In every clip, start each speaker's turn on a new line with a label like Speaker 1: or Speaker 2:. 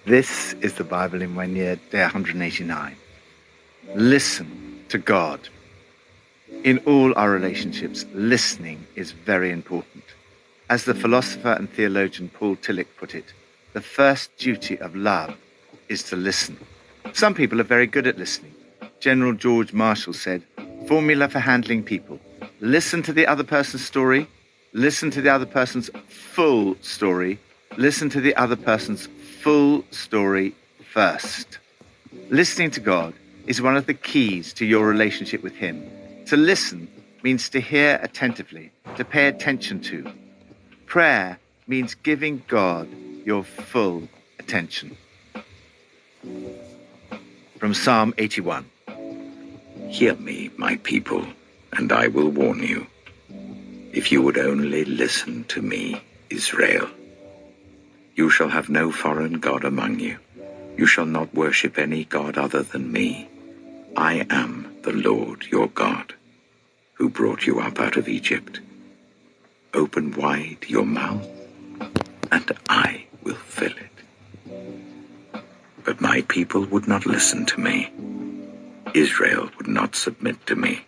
Speaker 1: This is the Bible in 1 year, day 189. Listen to God. In all our relationships, listening is very important. As the philosopher and theologian Paul Tillich put it, the first duty of love is to listen. Some people are very good at listening. General George Marshall said, "Formula for handling people. Listen to the other person's story. Listen to the other person's full story. Listen to the other person's full story first." Listening to God is one of the keys to your relationship with Him. To listen means to hear attentively, to pay attention to. Prayer means giving God your full attention. From Psalm 81.
Speaker 2: Hear me, my people, and I will warn you. If you would only listen to me, Israel. You shall have no foreign god among you. You shall not worship any god other than me. I am the Lord your God, who brought you up out of Egypt. Open wide your mouth, and I will fill it. But my people would not listen to me. Israel would not submit to me.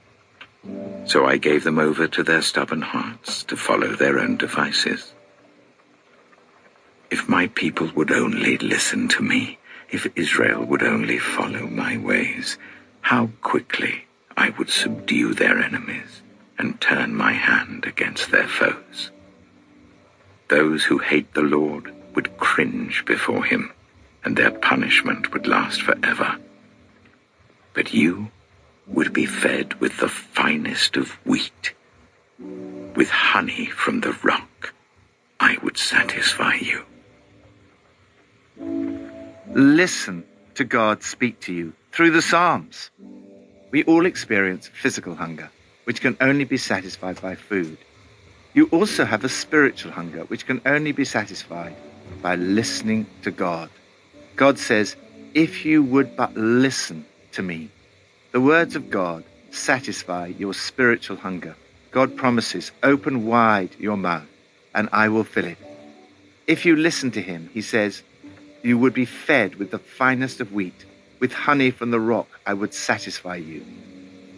Speaker 2: So I gave them over to their stubborn hearts to follow their own devices. If my people would only listen to me, if Israel would only follow my ways, how quickly I would subdue their enemies and turn my hand against their foes. Those who hate the Lord would cringe before him, and their punishment would last forever. But you would be fed with the finest of wheat. With honey from the rock, I would satisfy you.
Speaker 1: Listen to God speak to you through the Psalms. We all experience physical hunger, which can only be satisfied by food. You also have a spiritual hunger, which can only be satisfied by listening to God. God says, if you would but listen to me. The words of God satisfy your spiritual hunger. God promises, open wide your mouth, and I will fill it. If you listen to him, he says, you would be fed with the finest of wheat. With honey from the rock, I would satisfy you.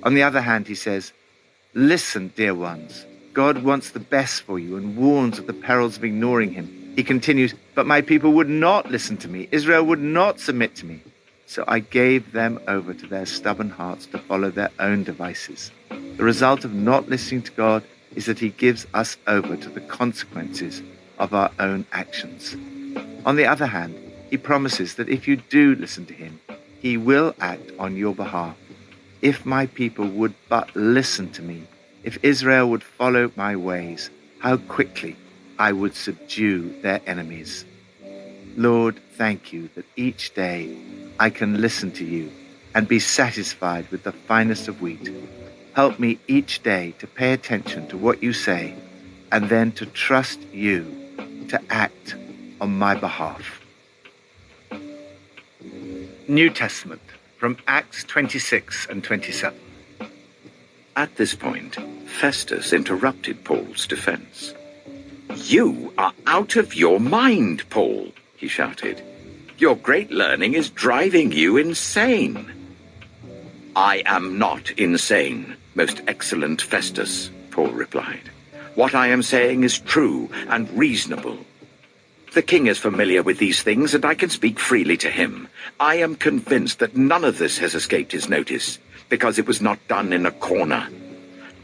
Speaker 1: On the other hand, he says, listen, dear ones. God wants the best for you and warns of the perils of ignoring him. He continues, but my people would not listen to me. Israel would not submit to me. So I gave them over to their stubborn hearts to follow their own devices. The result of not listening to God is that he gives us over to the consequences of our own actions. On the other hand, he promises that if you do listen to him, he will act on your behalf. If my people would but listen to me, if Israel would follow my ways, how quickly I would subdue their enemies. Lord, thank you that each day I can listen to you and be satisfied with the finest of wheat. Help me each day to pay attention to what you say and then to trust you to act on my behalf. New Testament, from Acts 26 and 27.
Speaker 2: At this point, Festus interrupted Paul's defense. You are out of your mind, Paul, he shouted. Your great learning is driving you insane. I am not insane, most excellent Festus, Paul replied. What I am saying is true and reasonable. The king is familiar with these things, and I can speak freely to him. I am convinced that none of this has escaped his notice, because it was not done in a corner.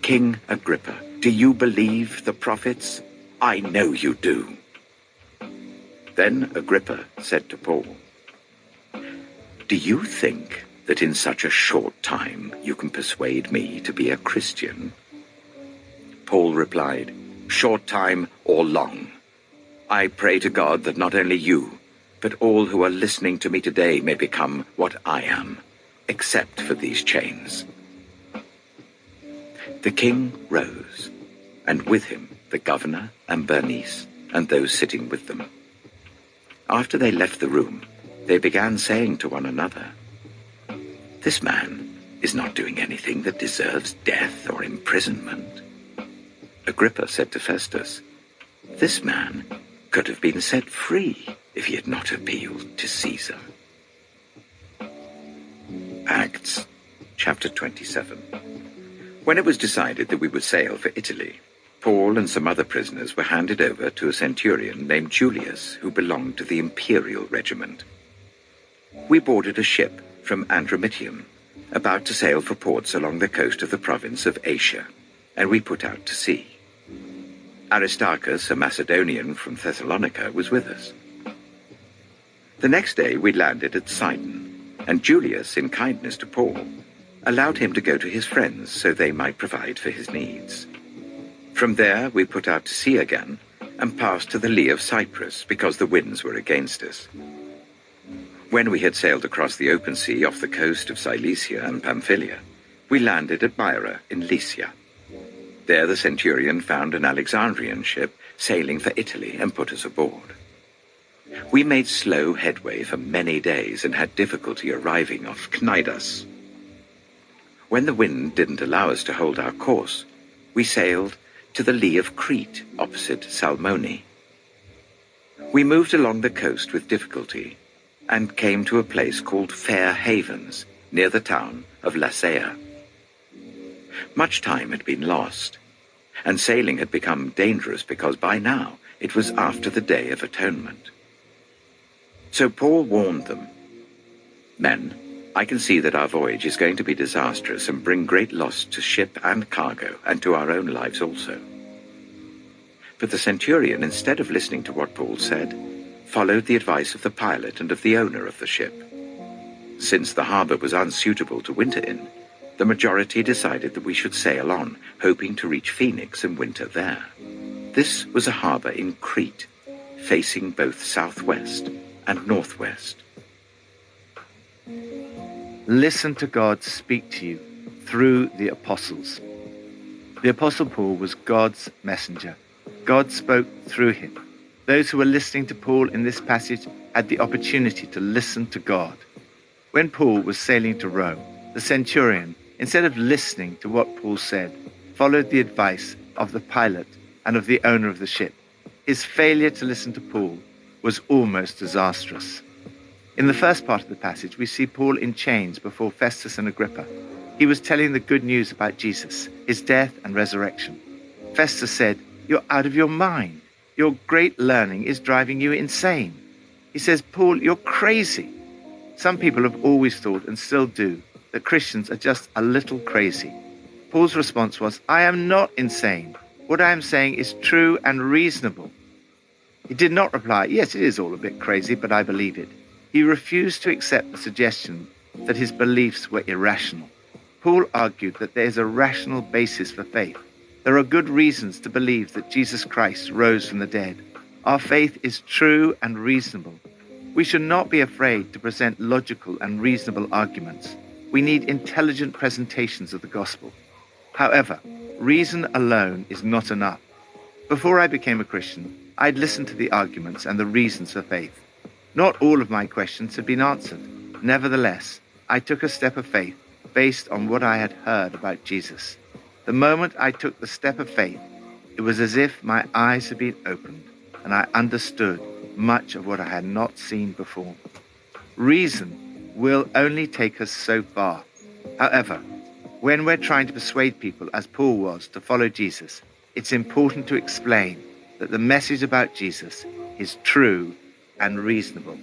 Speaker 2: King Agrippa, do you believe the prophets? I know you do. Then Agrippa said to Paul, do you think that in such a short time you can persuade me to be a Christian? Paul replied, short time or long. I pray to God that not only you, but all who are listening to me today may become what I am, except for these chains. The king rose, and with him the governor and Bernice and those sitting with them. After they left the room, they began saying to one another, this man is not doing anything that deserves death or imprisonment. Agrippa said to Festus, this man could have been set free if he had not appealed to Caesar. Acts, chapter 27. When it was decided that we would sail for Italy, Paul and some other prisoners were handed over to a centurion named Julius, who belonged to the imperial regiment. We boarded a ship from Andromitium, about to sail for ports along the coast of the province of Asia, and we put out to sea. Aristarchus, a Macedonian from Thessalonica, was with us. The next day we landed at Sidon, and Julius, in kindness to Paul, allowed him to go to his friends so they might provide for his needs. From there we put out to sea again and passed to the lee of Cyprus because the winds were against us. When we had sailed across the open sea off the coast of Cilicia and Pamphylia, we landed at Myra in Lycia. There the centurion found an Alexandrian ship sailing for Italy and put us aboard. We made slow headway for many days and had difficulty arriving off Cnidus. When the wind didn't allow us to hold our course, we sailed to the lee of Crete, opposite Salmone. We moved along the coast with difficulty and came to a place called Fair Havens, near the town of Lasea. Much time had been lost, and sailing had become dangerous because by now it was after the Day of Atonement. So Paul warned them, "Men, I can see that our voyage is going to be disastrous and bring great loss to ship and cargo, and to our own lives also." But the centurion, instead of listening to what Paul said, followed the advice of the pilot and of the owner of the ship. Since the harbor was unsuitable to winter in, the majority decided that we should sail on, hoping to reach Phoenix and winter there. This was a harbor in Crete, facing both southwest and northwest.
Speaker 1: Listen to God speak to you through the apostles. The Apostle Paul was God's messenger. God spoke through him. Those who were listening to Paul in this passage had the opportunity to listen to God. When Paul was sailing to Rome, the centurion, instead of listening to what Paul said, followed the advice of the pilot and of the owner of the ship. His failure to listen to Paul was almost disastrous. In the first part of the passage, we see Paul in chains before Festus and Agrippa. He was telling the good news about Jesus, his death and resurrection. Festus said, "You're out of your mind. Your great learning is driving you insane." He says, "Paul, you're crazy." Some people have always thought, and still do, that Christians are just a little crazy. Paul's response was, "I am not insane. What I am saying is true and reasonable." He did not reply, "Yes, it is all a bit crazy, but I believe it." He refused to accept the suggestion that his beliefs were irrational. Paul argued that there is a rational basis for faith. There are good reasons to believe that Jesus Christ rose from the dead. Our faith is true and reasonable. We should not be afraid to present logical and reasonable arguments. We need intelligent presentations of the gospel. However, reason alone is not enough. Before I became a Christian, I'd listened to the arguments and the reasons for faith. Not all of my questions had been answered. Nevertheless, I took a step of faith based on what I had heard about Jesus. The moment I took the step of faith, it was as if my eyes had been opened and I understood much of what I had not seen before. Reason will only take us so far. However, when we're trying to persuade people, as Paul was, to follow Jesus, it's important to explain that the message about Jesus is true and reasonable.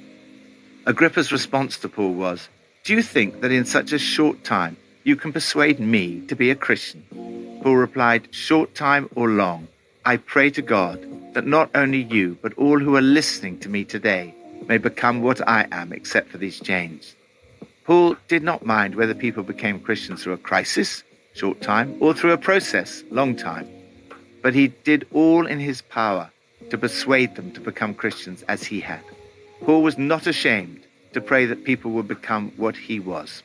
Speaker 1: Agrippa's response to Paul was, "Do you think that in such a short time you can persuade me to be a Christian?" Paul replied, "Short time or long, I pray to God that not only you, but all who are listening to me today may become what I am, except for these chains." Paul did not mind whether people became Christians through a crisis, short time, or through a process, long time. But he did all in his power to persuade them to become Christians as he had. Paul was not ashamed to pray that people would become what he was.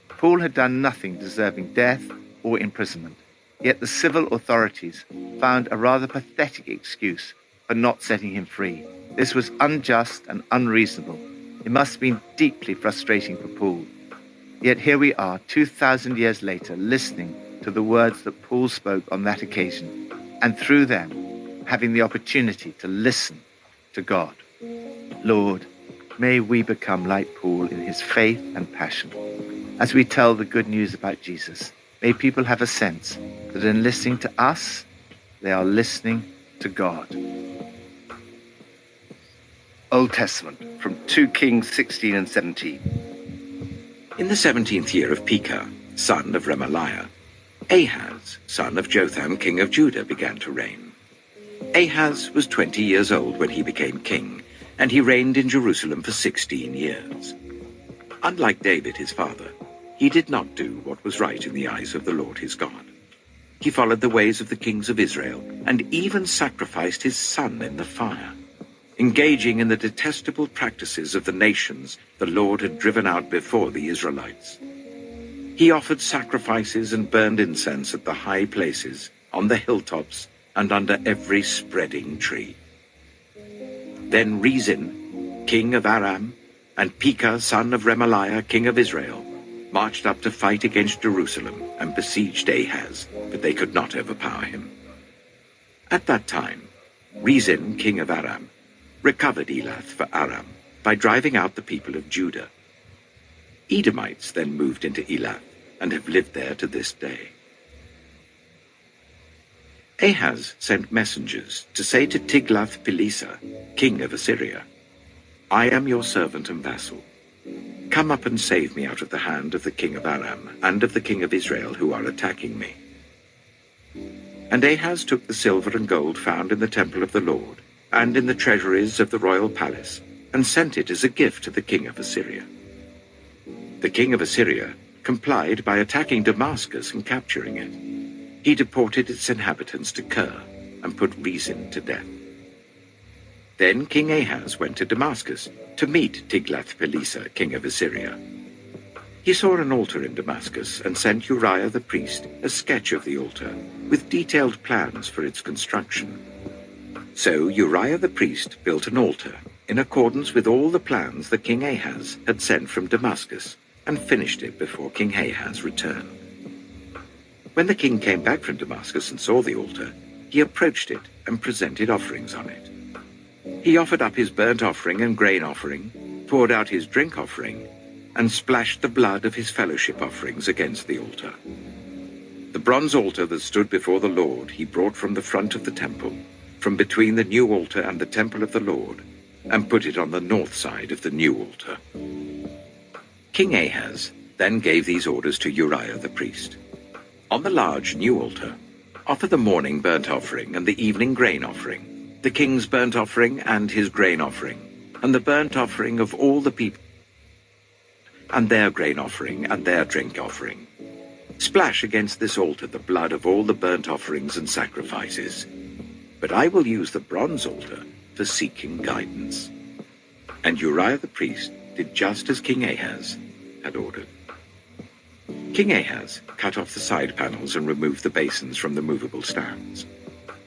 Speaker 1: Paul had done nothing deserving death or imprisonment, yet the civil authorities found a rather pathetic excuse for not setting him free. This was unjust and unreasonable. It must have been deeply frustrating for Paul. Yet here we are, 2,000 years later, listening to the words that Paul spoke on that occasion, and through them, having the opportunity to listen to God. Lord, may we become like Paul in his faith and passion. As we tell the good news about Jesus, may people have a sense that in listening to us, they are listening to God. Old Testament, from 2 Kings 16 and 17.
Speaker 2: In the 17th year of Pekah, son of Remaliah, Ahaz, son of Jotham, king of Judah, began to reign. Ahaz was 20 years old when he became king, and he reigned in Jerusalem for 16 years. Unlike David, his father, he did not do what was right in the eyes of the Lord his God. He followed the ways of the kings of Israel, and even sacrificed his son in the fire, engaging in the detestable practices of the nations the Lord had driven out before the Israelites. He offered sacrifices and burned incense at the high places, on the hilltops, and under every spreading tree. Then Rezin, king of Aram, and Pekah, son of Remaliah, king of Israel, marched up to fight against Jerusalem and besieged Ahaz, but they could not overpower him. At that time, Rezin, king of Aram, recovered Elath for Aram by driving out the people of Judah. Edomites then moved into Elath and have lived there to this day. Ahaz sent messengers to say to Tiglath-Pileser, king of Assyria, "I am your servant and vassal. Come up and save me out of the hand of the king of Aram and of the king of Israel who are attacking me." And Ahaz took the silver and gold found in the temple of the Lord and in the treasuries of the royal palace, and sent it as a gift to the king of Assyria. The king of Assyria complied by attacking Damascus and capturing it. He deported its inhabitants to Kir and put Rezin to death. Then King Ahaz went to Damascus to meet Tiglath-Pileser, king of Assyria. He saw an altar in Damascus and sent Uriah the priest a sketch of the altar with detailed plans for its construction. So Uriah the priest built an altar in accordance with all the plans that King Ahaz had sent from Damascus, and finished it before King Ahaz returned. When the king came back from Damascus and saw the altar, he approached it and presented offerings on it. He offered up his burnt offering and grain offering, poured out his drink offering, and splashed the blood of his fellowship offerings against the altar. The bronze altar that stood before the Lord he brought from the front of the temple, from between the new altar and the temple of the Lord, and put it on the north side of the new altar. King Ahaz then gave these orders to Uriah the priest. On the large new altar, offer the morning burnt offering and the evening grain offering, the king's burnt offering and his grain offering, and the burnt offering of all the people, and their grain offering and their drink offering. Splash against this altar the blood of all the burnt offerings and sacrifices. But I will use the bronze altar for seeking guidance. And Uriah the priest did just as King Ahaz had ordered. King Ahaz cut off the side panels and removed the basins from the movable stands.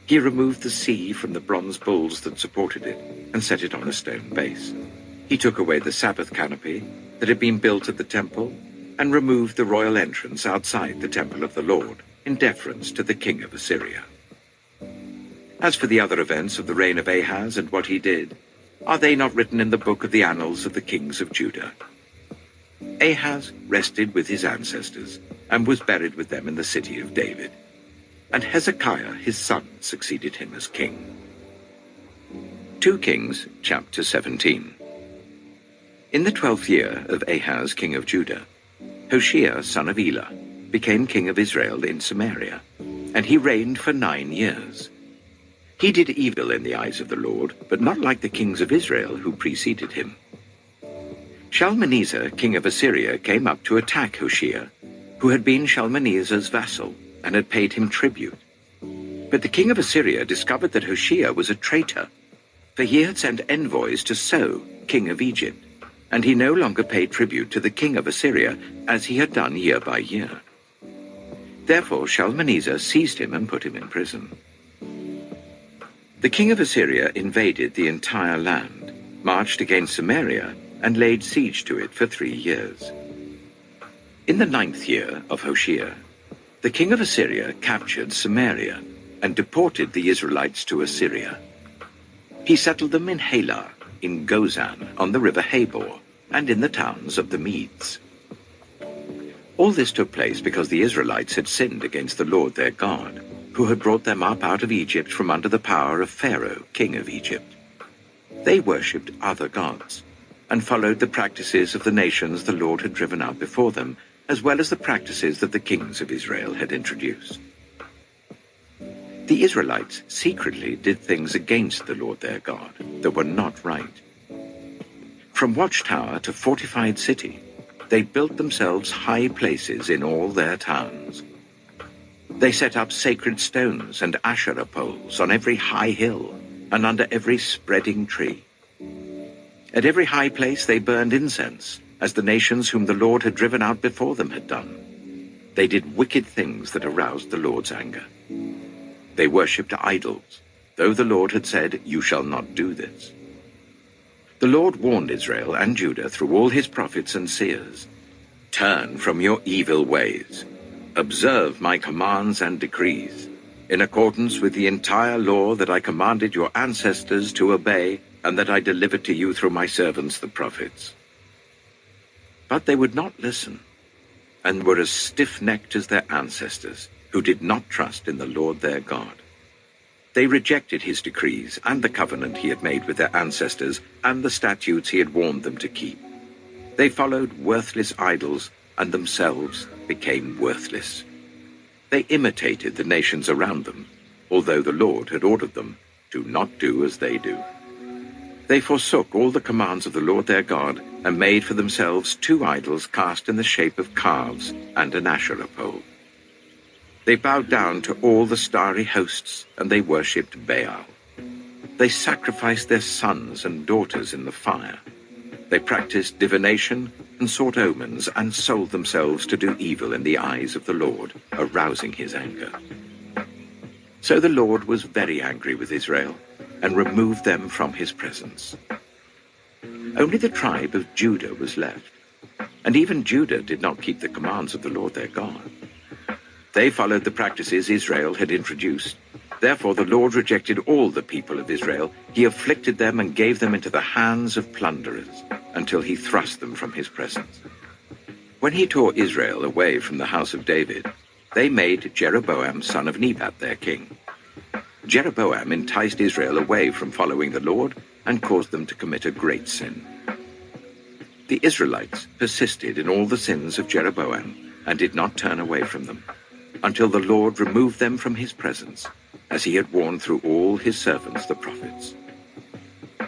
Speaker 2: He removed the sea from the bronze bulls that supported it and set it on a stone base. He took away the Sabbath canopy that had been built at the temple and removed the royal entrance outside the temple of the Lord in deference to the king of Assyria. As for the other events of the reign of Ahaz and what he did, are they not written in the book of the annals of the kings of Judah? Ahaz rested with his ancestors and was buried with them in the city of David. And Hezekiah his son succeeded him as king. 2 Kings chapter 17. In the 12th year of Ahaz king of Judah, Hoshea son of Elah became king of Israel in Samaria, and he reigned for 9 years. He did evil in the eyes of the Lord, but not like the kings of Israel who preceded him. Shalmaneser, king of Assyria, came up to attack Hoshea, who had been Shalmaneser's vassal and had paid him tribute. But the king of Assyria discovered that Hoshea was a traitor, for he had sent envoys to So, king of Egypt, and he no longer paid tribute to the king of Assyria as he had done year by year. Therefore Shalmaneser seized him and put him in prison. The king of Assyria invaded the entire land, marched against Samaria, and laid siege to it for 3 years. In the 9th year of Hoshea, the king of Assyria captured Samaria and deported the Israelites to Assyria. He settled them in Halah, in Gozan, on the river Habor, and in the towns of the Medes. All this took place because the Israelites had sinned against the Lord their God, who had brought them up out of Egypt from under the power of Pharaoh, king of Egypt. They worshipped other gods, and followed the practices of the nations the Lord had driven out before them, as well as the practices that the kings of Israel had introduced. The Israelites secretly did things against the Lord their God that were not right. From watchtower to fortified city, they built themselves high places in all their towns. They set up sacred stones and Asherah poles on every high hill and under every spreading tree. At every high place they burned incense, as the nations whom the Lord had driven out before them had done. They did wicked things that aroused the Lord's anger. They worshipped idols, though the Lord had said, "You shall not do this." The Lord warned Israel and Judah through all his prophets and seers, "Turn from your evil ways. Observe my commands and decrees, in accordance with the entire law that I commanded your ancestors to obey and that I delivered to you through my servants the prophets." But they would not listen, and were as stiff-necked as their ancestors, who did not trust in the Lord their God. They rejected his decrees and the covenant he had made with their ancestors and the statutes he had warned them to keep. They followed worthless idols and themselves became worthless. They imitated the nations around them, although the Lord had ordered them to not do as they do. They forsook all the commands of the Lord their God and made for themselves 2 idols cast in the shape of calves and an Asherah pole. They bowed down to all the starry hosts, and they worshipped Baal. They sacrificed their sons and daughters in the fire. They practiced divination and sought omens and sold themselves to do evil in the eyes of the Lord, arousing his anger. So the Lord was very angry with Israel and removed them from his presence. Only the tribe of Judah was left, and even Judah did not keep the commands of the Lord their God. They followed the practices Israel had introduced. Therefore the Lord rejected all the people of Israel. He afflicted them and gave them into the hands of plunderers, until he thrust them from his presence. When he tore Israel away from the house of David, they made Jeroboam son of Nebat their king. Jeroboam enticed Israel away from following the Lord and caused them to commit a great sin. The Israelites persisted in all the sins of Jeroboam and did not turn away from them, until the Lord removed them from his presence, as he had warned through all his servants the prophets.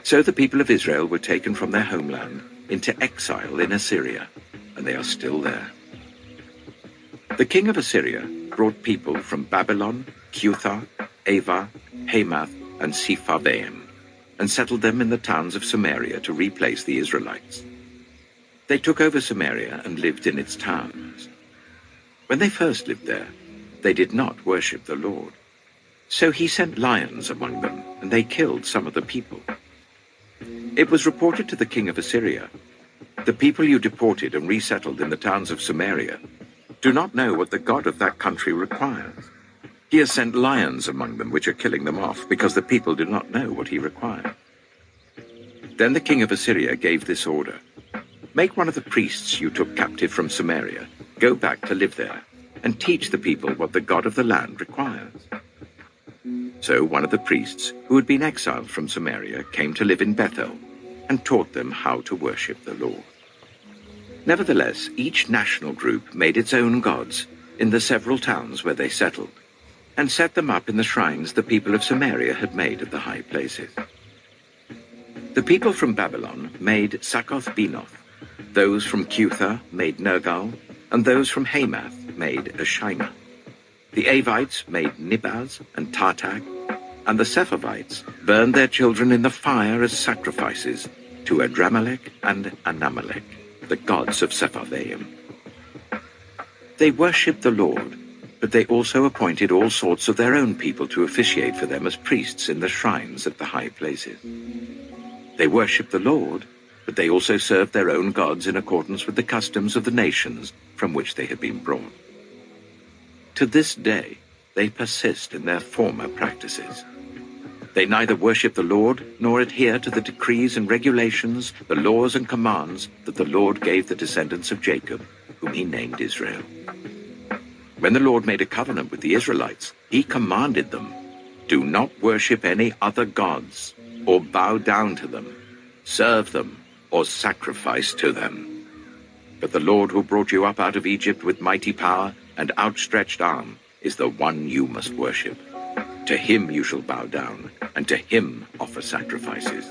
Speaker 2: So the people of Israel were taken from their homeland into exile in Assyria, and they are still there. The king of Assyria brought people from Babylon, Cuthah, Ava, Hamath, and Sepharvaim, and settled them in the towns of Samaria to replace the Israelites. They took over Samaria and lived in its towns. When they first lived there, they did not worship the Lord. So he sent lions among them, and they killed some of the people. It was reported to the king of Assyria, "The people you deported and resettled in the towns of Samaria do not know what the God of that country requires. He has sent lions among them, which are killing them off, because the people do not know what he requires." Then the king of Assyria gave this order: "Make one of the priests you took captive from Samaria go back to live there, and teach the people what the God of the land requires." So one of the priests who had been exiled from Samaria came to live in Bethel, and taught them how to worship the Lord. Nevertheless, each national group made its own gods in the several towns where they settled, and set them up in the shrines the people of Samaria had made at the high places. The people from Babylon made Succoth-Benoth, those from Cuthah made Nergal, and those from Hamath made Ashima. The Avites made Nibaz and Tartak, and the Sepharvites burned their children in the fire as sacrifices to Adramelech and Anamelech, the gods of Sepharvaim. They worshipped the Lord, but they also appointed all sorts of their own people to officiate for them as priests in the shrines at the high places. They worshipped the Lord, but they also served their own gods in accordance with the customs of the nations from which they had been brought. To this day, they persist in their former practices. They neither worship the Lord nor adhere to the decrees and regulations, the laws and commands that the Lord gave the descendants of Jacob, whom he named Israel. When the Lord made a covenant with the Israelites, he commanded them, "Do not worship any other gods, or bow down to them, serve them, or sacrifice to them. But the Lord who brought you up out of Egypt with mighty power and outstretched arm is the one you must worship. To him you shall bow down, and to him offer sacrifices.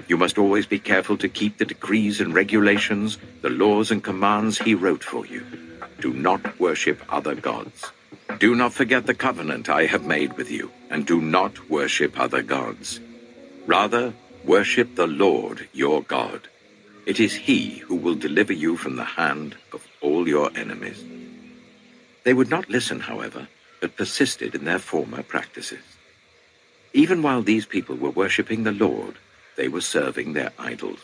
Speaker 2: You must always be careful to keep the decrees and regulations, the laws and commands he wrote for you. Do not worship other gods. Do not forget the covenant I have made with you, and do not worship other gods. Rather, worship the Lord your God. It is he who will deliver you from the hand of all your enemies." They would not listen, however, but persisted in their former practices. Even while these people were worshipping the Lord, they were serving their idols.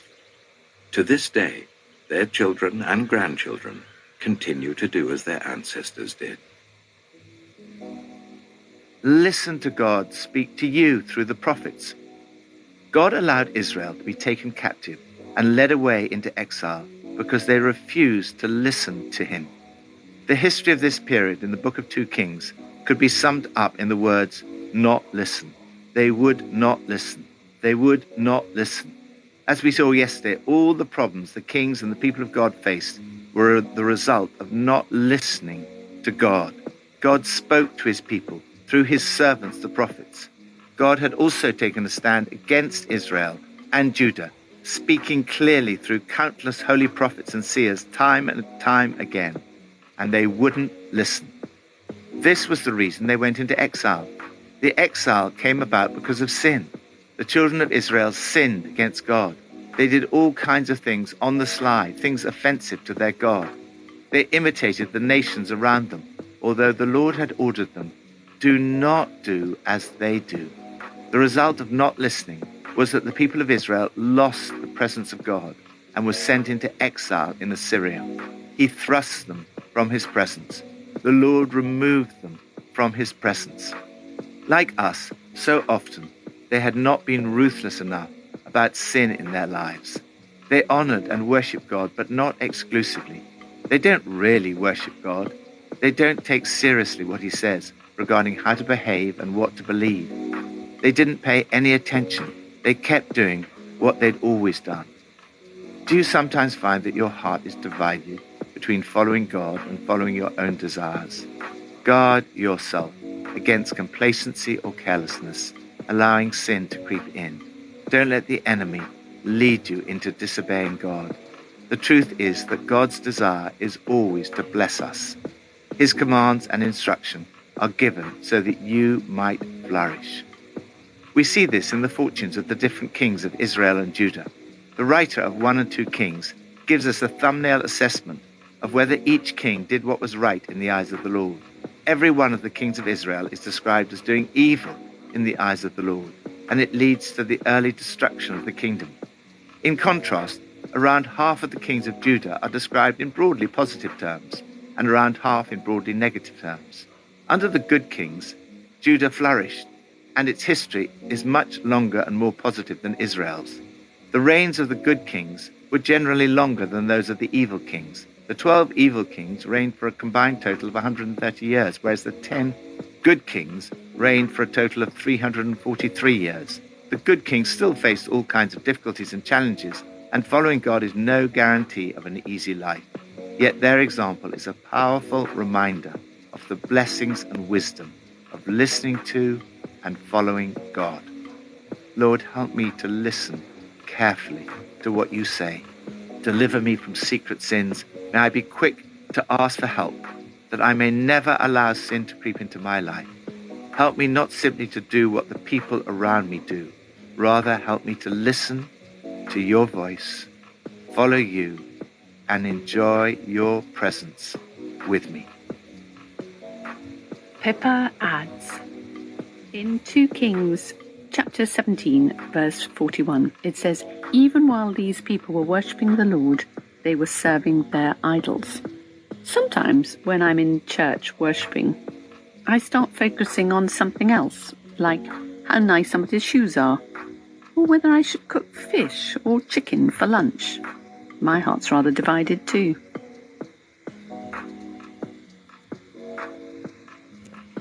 Speaker 2: To this day, their children and grandchildren continue to do as their ancestors did.
Speaker 1: Listen to God speak to you through the prophets. God allowed Israel to be taken captive and led away into exile because they refused to listen to him. The history of this period in the book of 2 Kings could be summed up in the words, "not listen." They would not listen. They would not listen. As we saw yesterday, all the problems the kings and the people of God faced were the result of not listening to God. God spoke to his people through his servants, the prophets. God had also taken a stand against Israel and Judah, speaking clearly through countless holy prophets and seers time and time again, and they wouldn't listen. This was the reason they went into exile. The exile came about because of sin. The children of Israel sinned against God. They did all kinds of things on the sly, things offensive to their God. They imitated the nations around them, although the Lord had ordered them, "Do not do as they do." The result of not listening was that the people of Israel lost the presence of God and were sent into exile in Assyria. He thrust them from his presence. The Lord removed them from his presence. Like us, so often, they had not been ruthless enough about sin in their lives. They honored and worshiped God, but not exclusively. They don't really worship God. They don't take seriously what he says regarding how to behave and what to believe. They didn't pay any attention. They kept doing what they'd always done. Do you sometimes find that your heart is divided between following God and following your own desires? Guard yourself against complacency or carelessness, allowing sin to creep in. Don't let the enemy lead you into disobeying God. The truth is that God's desire is always to bless us. His commands and instruction are given so that you might flourish. We see this in the fortunes of the different kings of Israel and Judah. The writer of 1 and 2 Kings gives us a thumbnail assessment of whether each king did what was right in the eyes of the Lord. Every one of the kings of Israel is described as doing evil in the eyes of the Lord, and it leads to the early destruction of the kingdom. In contrast, around half of the kings of Judah are described in broadly positive terms, and around half in broadly negative terms. Under the good kings, Judah flourished, and its history is much longer and more positive than Israel's. The reigns of the good kings were generally longer than those of the evil kings. The 12 evil kings reigned for a combined total of 130 years, whereas the 10 good kings reigned for a total of 343 years. The good kings still faced all kinds of difficulties and challenges, and following God is no guarantee of an easy life. Yet their example is a powerful reminder of the blessings and wisdom of listening to and following God. Lord, help me to listen carefully to what you say. Deliver me from secret sins. May I be quick to ask for help, that I may never allow sin to creep into my life. Help me not simply to do what the people around me do. Rather, help me to listen to your voice, follow you, and enjoy your presence with me.
Speaker 3: Pippa adds, in 2 Kings chapter 17, verse 41, it says, "Even while these people were worshipping the Lord, they were serving their idols." Sometimes when I'm in church worshipping, I start focusing on something else, like how nice somebody's shoes are, or whether I should cook fish or chicken for lunch. My heart's rather divided too.